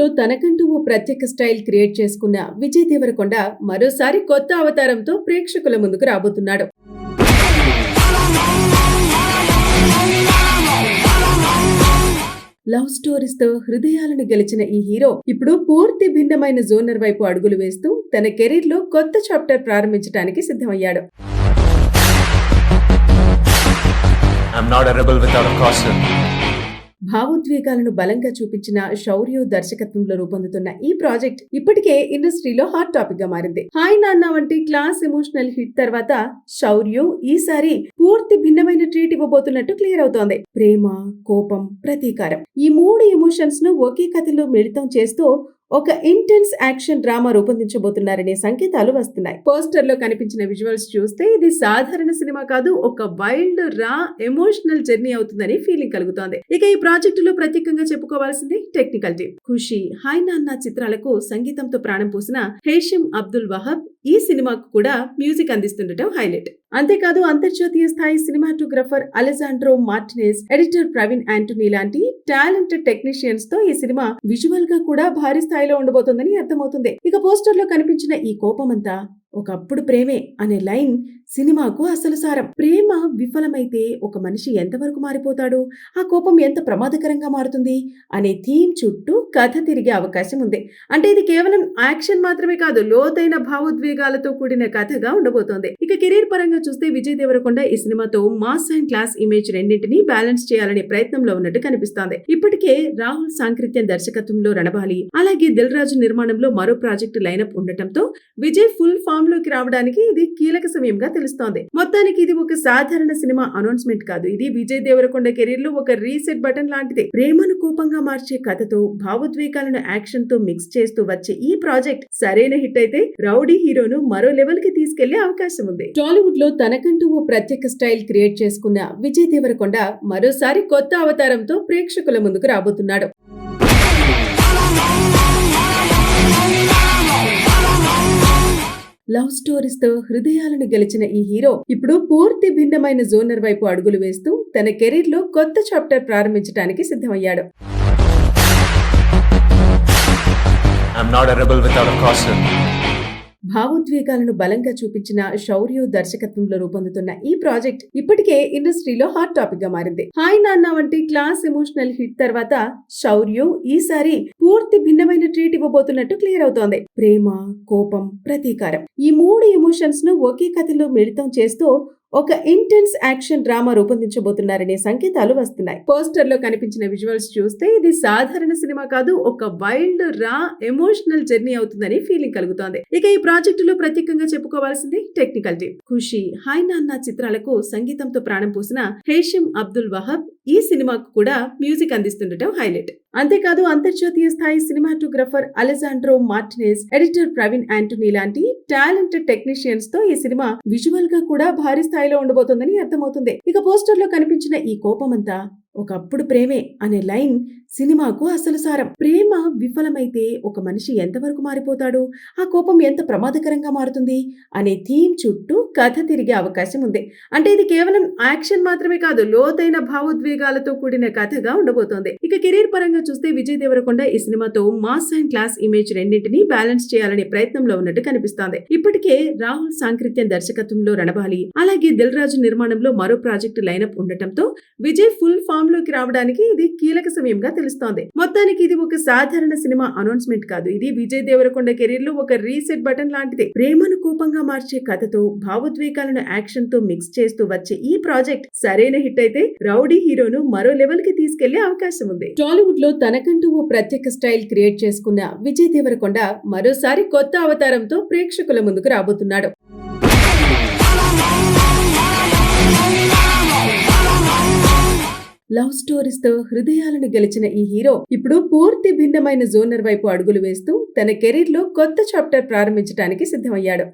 లో తనకంటూ ఓ ప్రత్యేక స్టైల్ క్రియేట్ చేసుకున్న విజయ్ దేవరకొండ మరోసారి కొత్త అవతారంతో ప్రేక్షకుల ముందుకు రాబోతున్నాడు. లవ్ స్టోరీస్ తో హృదయాలను గెలిచిన ఈ హీరో ఇప్పుడు పూర్తి భిన్నమైన జోనర్ వైపు అడుగులు వేస్తూ తన కెరీర్ లో కొత్త చాప్టర్ ప్రారంభించడానికి సిద్ధమయ్యాడు. I'm not a rebel without a caution. భావోద్వేగాలను బలంగా చూపించిన శౌర్య దర్శకత్వంలో రూపొందుతున్న ఈ ప్రాజెక్ట్ ఇప్పటికే ఇండస్ట్రీలో హాట్ టాపిక్ గా మారింది. హాయ్ నాన్న వంటి క్లాస్ ఎమోషనల్ హిట్ తర్వాత శౌర్య ఈసారి పూర్తి భిన్నమైన ట్రీట్ ఇవ్వబోతున్నట్టు క్లియర్ అవుతోంది. ప్రేమ, కోపం, ప్రతీకారం ఈ మూడు ఎమోషన్స్ ను ఒకే కథలో మిళితం చేస్తూ ఒక ఇంటెన్స్ యాక్షన్ డ్రామా రూపొందించబోతున్నారనే సంకేతాలు వస్తున్నాయి. పోస్టర్ లో కనిపించిన విజువల్స్ చూస్తే ఇది సాధారణ సినిమా కాదు, ఒక వైల్డ్ రా ఎమోషనల్ జర్నీ అవుతుందని ఫీలింగ్ కలుగుతోంది. ఇక ఈ ప్రాజెక్టులో ప్రత్యేకంగా చెప్పుకోవాల్సింది టెక్నికల్ టీం. ఖుషి, హాయ్ నాన్న చిత్రాలకు సంగీతంతో ప్రాణం పోసిన హేషిమ్ అబ్దుల్ వహాబ్ ఈ సినిమాకు కూడా మ్యూజిక్ అందిస్తుండటం హైలైట్. అంతేకాదు అంతర్జాతీయ స్థాయి cinematographer Alejandro Martinez, editor Praveen Anthony లాంటి టాలెంటెడ్ టెక్నీషియన్స్ తో ఈ సినిమా విజువల్ గా కూడా భారీ స్థాయిలో ఉండబోతోందని అర్థమవుతుంది. ఇక పోస్టర్ లో కనిపించిన ఈ కోపమంతా ఒకప్పుడు ప్రేమే అనే లైన్ సినిమాకు అసలు సారం. ప్రేమ విఫలమైతే ఒక మనిషి ఎంతవరకు మారిపోతాడు, ఆ కోపం ఎంత ప్రమాదకరంగా మారుతుంది అనే థీమ్ చుట్టూ కథ తిరిగే అవకాశం ఉంది. అంటే ఇది కేవలం యాక్షన్ మాత్రమే కాదు, లోతైన భావోద్వేగాలతో కూడిన కథగా ఉండబోతోంది. ఇక కెరీర్ పరంగా చూస్తే విజయ్ దేవరకొండ ఈ సినిమాతో మాస్ అండ్ క్లాస్ ఇమేజ్ రెండింటినీ బ్యాలెన్స్ చేయాలనే ప్రయత్నంలో ఉన్నట్టు కనిపిస్తోంది. ఇప్పటికే రాహుల్ సాంకృత్యం దర్శకత్వంలో రణబాలి, అలాగే దిల్ రాజు నిర్మాణంలో మరో ప్రాజెక్టు లైనప్ ఉండటంతో విజయ్ ఫుల్ ఫామ్ లోకి రావడానికి ఇది కీలక సమయంగా తెలుస్తోంది. మొత్తానికి ఇది ఒక సాధారణ సినిమా అనౌన్స్మెంట్ కాదు, ఇది విజయ్ దేవరకొండ కెరీర్ లో ఒక రీసెట్ బటన్ లాంటిది. ప్రేమను కోపంగా మార్చే కథతో భావోద్వేగాలను యాక్షన్ తో మిక్స్ చేస్తూ వచ్చే ఈ ప్రాజెక్ట్ సరైన హిట్ అయితే రౌడీ హీరోను మరో లెవెల్ కి తీసుకెళ్లే అవకాశం ఉంది. టాలీవుడ్ లో తనకంటూ ఓ ప్రత్యేక స్టైల్ క్రియేట్ చేసుకున్న విజయ్ దేవరకొండ మరోసారి కొత్త అవతారంతో ప్రేక్షకుల ముందుకు రాబోతున్నాడు. లవ్ స్టోరీస్ తో హృదయాలను గెలిచిన ఈ హీరో ఇప్పుడు పూర్తి భిన్నమైన జోనర్ వైపు అడుగులు వేస్తూ తన కెరీర్ లో కొత్త చాప్టర్ ప్రారంభించడానికి సిద్ధమయ్యాడు. I'm not a rebel without a caution. భావోద్వేగాలను బలంగా చూపించిన శౌర్య దర్శకత్వంలో రూపొందుతున్న ఈ ప్రాజెక్ట్ ఇప్పటికే ఇండస్ట్రీలో హాట్ టాపిక్ గా మారింది. హాయ్ నాన్న వంటి క్లాస్ ఎమోషనల్ హిట్ తర్వాత శౌర్య ఈసారి పూర్తి భిన్నమైన ట్రీట్ ఇవ్వబోతున్నట్టు క్లియర్ అవుతోంది. ప్రేమ, కోపం, ప్రతీకారం ఈ మూడు ఎమోషన్స్ ను ఒకే కథలో మిళితం చేస్తూ ఒక ఇంటెన్స్ యాక్షన్ డ్రామా రూపొందించబోతున్నారనే సంకేతాలు వస్తున్నాయి. పోస్టర్ లో కనిపించిన విజువల్స్ చూస్తే ఇది సాధారణ సినిమా కాదు, ఒక వైల్డ్ రా ఎమోషనల్ జర్నీ అవుతుందని ఫీలింగ్ కలుగుతోంది. ఇక ఈ ప్రాజెక్టులో ప్రత్యేకంగా చెప్పుకోవాల్సింది టెక్నికల్ టీం. ఖుషి, హాయ్ నాన్న చిత్రాలకు సంగీతంతో ప్రాణం పోసిన హేషిమ్ అబ్దుల్ వహాబ్ ఈ సినిమాకు కూడా మ్యూజిక్ అందిస్తుండటం హైలైట్. అంతేకాదు అంతర్జాతీయ స్థాయి cinematographer Alejandro Martinez, editor Praveen Anthony లాంటి టాలెంటెడ్ టెక్నీషియన్స్ తో ఈ సినిమా విజువల్ గా కూడా భారీ స్థాయిలో ఉండబోతోందని అర్థమవుతుంది. ఇక పోస్టర్ లో కనిపించిన ఈ కోపమంతా ఒకప్పుడు ప్రేమే అనే లైన్ సినిమాకు అసలు సారం. ప్రేమ విఫలమైతే ఒక మనిషి ఎంతవరకు మారిపోతాడు, ఆ కోపం ఎంత ప్రమాదకరంగా మారుతుంది అనే థీమ్ చుట్టూ కథ తిరిగే అవకాశం ఉంది. అంటే ఇది కేవలం యాక్షన్ మాత్రమే కాదు, లోతైన భావోద్వేగాలతో కూడిన కథగా ఉండబోతోంది. ఇక కెరీర్ పరంగా చూస్తే విజయ్ దేవరకొండ ఈ సినిమాతో మాస్ అండ్ క్లాస్ ఇమేజ్ రెండింటినీ బ్యాలెన్స్ చేయాలనే ప్రయత్నంలో ఉన్నట్టు కనిపిస్తోంది. ఇప్పటికే రాహుల్ సాంకృత్యం దర్శకత్వంలో రణబాలి, అలాగే దిల్ రాజు నిర్మాణంలో మరో ప్రాజెక్టు లైనప్ ఉండటంతో విజయ్ ఫుల్ ఫామ్ లోకి రావడానికి ఇది కీలక సమయంగా తెలుస్తోంది. మొత్తానికి ఇది ఒక సాధారణ సినిమా అనౌన్స్మెంట్ కాదు, ఇది విజయ్ దేవరకొండ కెరీర్ లో ఒక రీసెట్ బటన్ లాంటిది. ప్రేమను కోపంగా మార్చే కథతో భావోద్వేగాలను యాక్షన్ తో మిక్స్ చేస్తూ వచ్చే ఈ ప్రాజెక్ట్ సరైన హిట్ అయితే రౌడీ హీరోను మరో లెవెల్ కి తీసుకెళ్లే అవకాశం ఉంది. టాలీవుడ్ లో తనకంటూ ఓ ప్రత్యేక స్టైల్ క్రియేట్ చేసుకున్న విజయ్ దేవరకొండ మరోసారి కొత్త అవతారంతో ప్రేక్షకుల ముందుకు రాబోతున్నాడు. లవ్ స్టోరీస్ తో హృదయాలను గెలిచిన ఈ హీరో ఇప్పుడు పూర్తి భిన్నమైన జోనర్ వైపు అడుగులు వేస్తూ తన కెరీర్ లో కొత్త చాప్టర్ ప్రారంభించడానికి సిద్ధమయ్యాడు.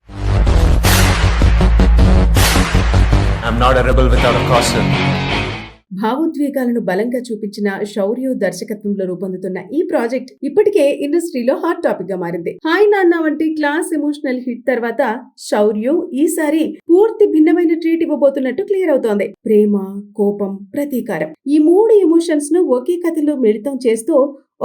I'm not a rebel without a caution. భావోద్వేగాలను బలంగా చూపించిన శౌర్య దర్శకత్వంలో రూపొందుతున్న ఈ ప్రాజెక్ట్ ఇప్పటికే ఇండస్ట్రీలో హాట్ టాపిక్ గా మారింది. హాయ్ నాన్న వంటి క్లాస్ ఎమోషనల్ హిట్ తర్వాత శౌర్య ఈసారి పూర్తి భిన్నమైన ట్రీట్ ఇవ్వబోతున్నట్టు క్లియర్ అవుతోంది. ప్రేమ, కోపం, ప్రతీకారం ఈ మూడు ఎమోషన్స్ ను ఒకే కథలో మిళితం చేస్తూ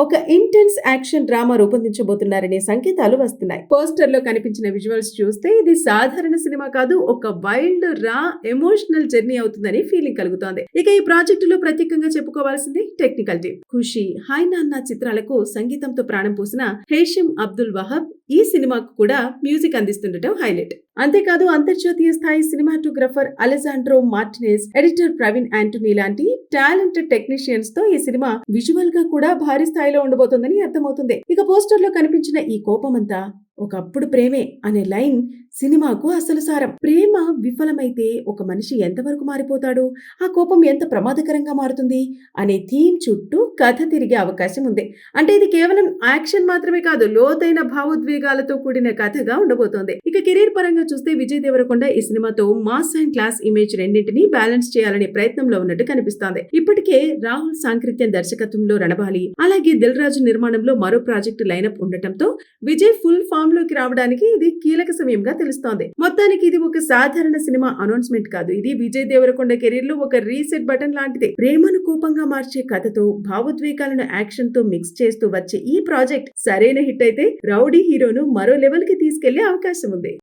ఒక ఇంటెన్స్ యాక్షన్ డ్రామా రూపొందించబోతున్నారనే సంకేతాలు వస్తున్నాయి. పోస్టర్ లో కనిపించిన విజువల్స్ చూస్తే ఇది సాధారణ సినిమా కాదు, ఒక వైల్డ్ రా ఎమోషనల్ జర్నీ అవుతుందని ఫీలింగ్ కలుగుతోంది. ఇక ఈ ప్రాజెక్టులో ప్రత్యేకంగా చెప్పుకోవాల్సింది టెక్నికల్ టీం. ఖుషి, హాయ్ నాన్న చిత్రాలకు సంగీతంతో ప్రాణం పోసిన హేషిమ్ అబ్దుల్ వహాబ్ ఈ సినిమాకు కూడా మ్యూజిక్ అందిస్తుండటం హైలైట్. అంతేకాదు అంతర్జాతీయ స్థాయి cinematographer Alejandro Martinez, editor Praveen Anthony లాంటి టాలెంటెడ్ టెక్నీషియన్స్ తో ఈ సినిమా విజువల్ గా కూడా భారీ స్థాయిలో ఉండబోతోందని అర్థమవుతుంది. ఇక పోస్టర్ లో కనిపించిన ఈ కోపమంతా ఒకప్పుడు ప్రేమే అనే లైన్ సినిమాకు అసలు సారం. ప్రేమ విఫలమైతే ఒక మనిషి ఎంతవరకు మారిపోతాడు, ఆ కోపం ఎంత ప్రమాదకరంగా మారుతుంది అనే థీమ్ చుట్టూ కథ తిరిగే అవకాశం ఉంది. అంటే ఇది కేవలం యాక్షన్ మాత్రమే కాదు, లోతైన భావోద్వేగాలతో కూడిన కథగా ఉండబోతోంది. ఇక కెరీర్ పరంగా చూస్తే విజయ్ దేవరకొండ ఈ సినిమాతో మాస్ అండ్ క్లాస్ ఇమేజ్ రెండింటినీ బ్యాలెన్స్ చేయాలనే ప్రయత్నంలో ఉన్నట్టు కనిపిస్తోంది. ఇప్పటికే రాహుల్ సాంకృత్యం దర్శకత్వంలో రణబాలి, అలాగే దిల్ రాజు నిర్మాణంలో మరో ప్రాజెక్టు లైనప్ ఉండటంతో విజయ్ ఫుల్ ఫామ్ లోకి రావడానికి ఇది కీలక సమయంగా తెలుస్తోంది. మొత్తానికి ఇది ఒక సాధారణ సినిమా అనౌన్స్మెంట్ కాదు, ఇది విజయ్ దేవరకొండ కెరీర్ లో ఒక రీసెట్ బటన్ లాంటిది. ప్రేమను కోపంగా మార్చే కథతో భావోద్వేగాలను యాక్షన్ తో మిక్స్ చేస్తూ వచ్చే ఈ ప్రాజెక్ట్ సరైన హిట్ అయితే రౌడీ హీరోను మరో లెవెల్ కి తీసుకెళ్లే అవకాశం ఉంది.